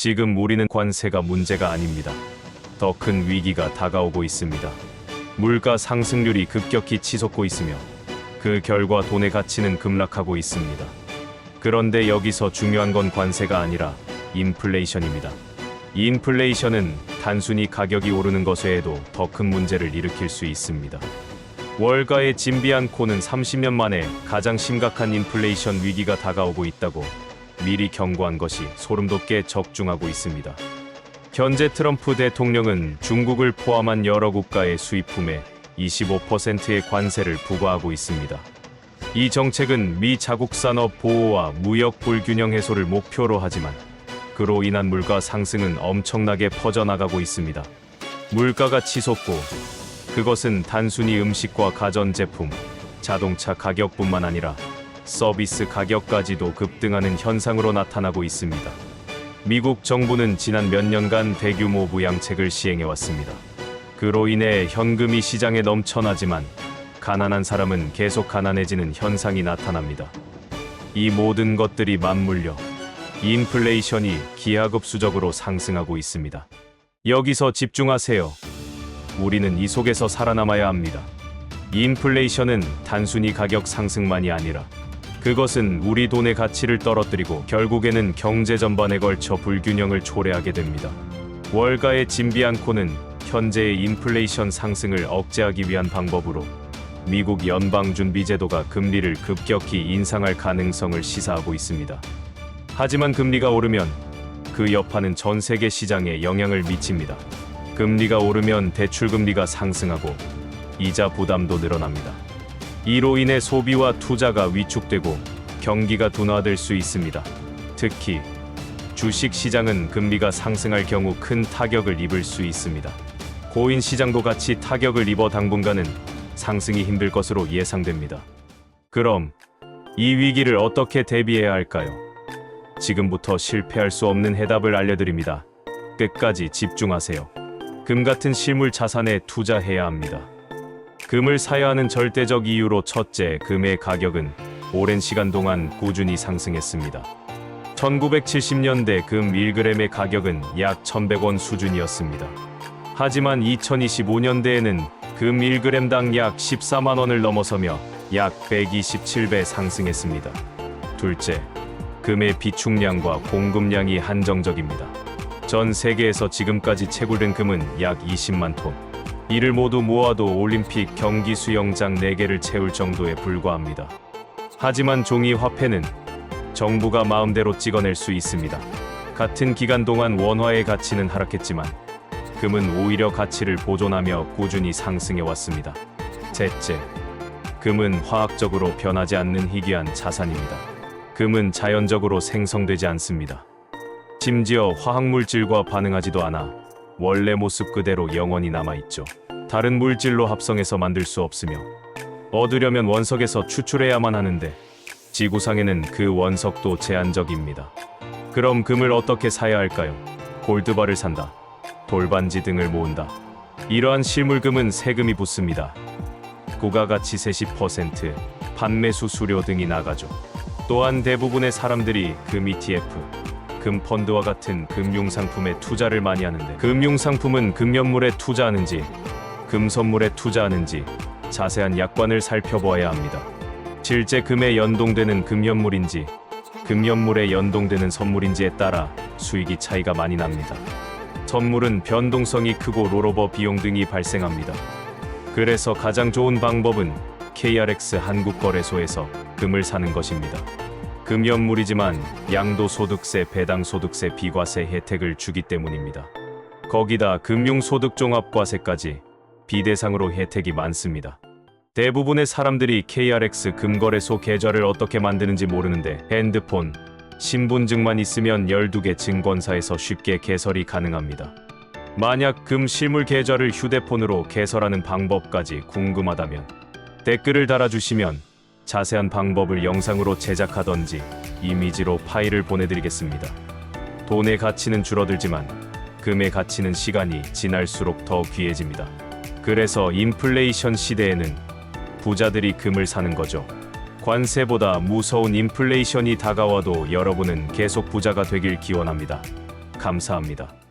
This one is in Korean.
지금 우리는 관세가 문제가 아닙니다. 더 큰 위기가 다가오고 있습니다. 물가 상승률이 급격히 치솟고 있으며 그 결과 돈의 가치는 급락하고 있습니다. 그런데 여기서 중요한 건 관세가 아니라 인플레이션입니다. 이 인플레이션은 단순히 가격이 오르는 것 외에도 더 큰 문제를 일으킬 수 있습니다. 월가의 진비한 코는 30년 만에 가장 심각한 인플레이션 위기가 다가오고 있다고 미리 경고한 것이 소름돋게 적중하고 있습니다. 현재 트럼프 대통령은 중국을 포함한 여러 국가의 수입품에 25%의 관세를 부과하고 있습니다. 이 정책은 미 자국 산업 보호와 무역 불균형 해소를 목표로 하지만 그로 인한 물가 상승은 엄청나게 퍼져나가고 있습니다. 물가가 치솟고 그것은 단순히 음식과 가전제품, 자동차 가격뿐만 아니라 서비스 가격까지도 급등하는 현상으로 나타나고 있습니다. 미국 정부는 지난 몇 년간 대규모 부양책을 시행해왔습니다. 그로 인해 현금이 시장에 넘쳐나지만 가난한 사람은 계속 가난해지는 현상이 나타납니다. 이 모든 것들이 맞물려 인플레이션이 기하급수적으로 상승하고 있습니다. 여기서 집중하세요. 우리는 이 속에서 살아남아야 합니다. 인플레이션은 단순히 가격 상승만이 아니라 그것은 우리 돈의 가치를 떨어뜨리고 결국에는 경제 전반에 걸쳐 불균형을 초래하게 됩니다. 월가의 진비한 코는 현재의 인플레이션 상승을 억제하기 위한 방법으로 미국 연방준비제도가 금리를 급격히 인상할 가능성을 시사하고 있습니다. 하지만 금리가 오르면 그 여파는 전 세계 시장에 영향을 미칩니다. 금리가 오르면 대출금리가 상승하고 이자 부담도 늘어납니다. 이로 인해 소비와 투자가 위축되고 경기가 둔화될 수 있습니다. 특히 주식 시장은 금리가 상승할 경우 큰 타격을 입을 수 있습니다. 고인 시장도 같이 타격을 입어 당분간은 상승이 힘들 것으로 예상됩니다. 그럼 이 위기를 어떻게 대비해야 할까요? 지금부터 실패할 수 없는 해답을 알려드립니다. 끝까지 집중하세요. 금 같은 실물 자산에 투자해야 합니다. 금을 사야 하는 절대적 이유로 첫째, 금의 가격은 오랜 시간 동안 꾸준히 상승했습니다. 1970년대 금 1g의 가격은 약 1100원 수준이었습니다. 하지만 2025년대에는 금 1g당 약 14만 원을 넘어서며 약 127배 상승했습니다. 둘째, 금의 비축량과 공급량이 한정적입니다. 전 세계에서 지금까지 채굴된 금은 약 20만 톤. 이를 모두 모아도 올림픽 경기 수영장 4개를 채울 정도에 불과합니다. 하지만 종이 화폐는 정부가 마음대로 찍어낼 수 있습니다. 같은 기간 동안 원화의 가치는 하락했지만 금은 오히려 가치를 보존하며 꾸준히 상승해 왔습니다. 셋째, 금은 화학적으로 변하지 않는 희귀한 자산입니다. 금은 자연적으로 생성되지 않습니다. 심지어 화학물질과 반응하지도 않아 원래 모습 그대로 영원히 남아있죠. 다른 물질로 합성해서 만들 수 없으며 얻으려면 원석에서 추출해야만 하는데 지구상에는 그 원석도 제한적입니다. 그럼 금을 어떻게 사야 할까요? 골드바를 산다. 돌반지 등을 모은다. 이러한 실물금은 세금이 붙습니다. 부가가치 30%, 판매수 수료 등이 나가죠. 또한 대부분의 사람들이 금 ETF, 금 펀드와 같은 금융상품에 투자를 많이 하는데 금융상품은 금연물에 투자하는지 금선물에 투자하는지 자세한 약관을 살펴보아야 합니다. 실제 금에 연동되는 금연물인지 금연물에 연동되는 선물인지에 따라 수익이 차이가 많이 납니다. 선물은 변동성이 크고 롤오버 비용 등이 발생합니다. 그래서 가장 좋은 방법은 KRX 한국거래소에서 금을 사는 것입니다. 금연물이지만 양도소득세, 배당소득세, 비과세 혜택을 주기 때문입니다. 거기다 금융소득종합과세까지 비대상으로 혜택이 많습니다. 대부분의 사람들이 KRX 금거래소 계좌를 어떻게 만드는지 모르는데 핸드폰, 신분증만 있으면 12개 증권사에서 쉽게 개설이 가능합니다. 만약 금 실물 계좌를 휴대폰으로 개설하는 방법까지 궁금하다면 댓글을 달아주시면 자세한 방법을 영상으로 제작하던지 이미지로 파일을 보내드리겠습니다. 돈의 가치는 줄어들지만 금의 가치는 시간이 지날수록 더 귀해집니다. 그래서 인플레이션 시대에는 부자들이 금을 사는 거죠. 관세보다 무서운 인플레이션이 다가와도 여러분은 계속 부자가 되길 기원합니다. 감사합니다.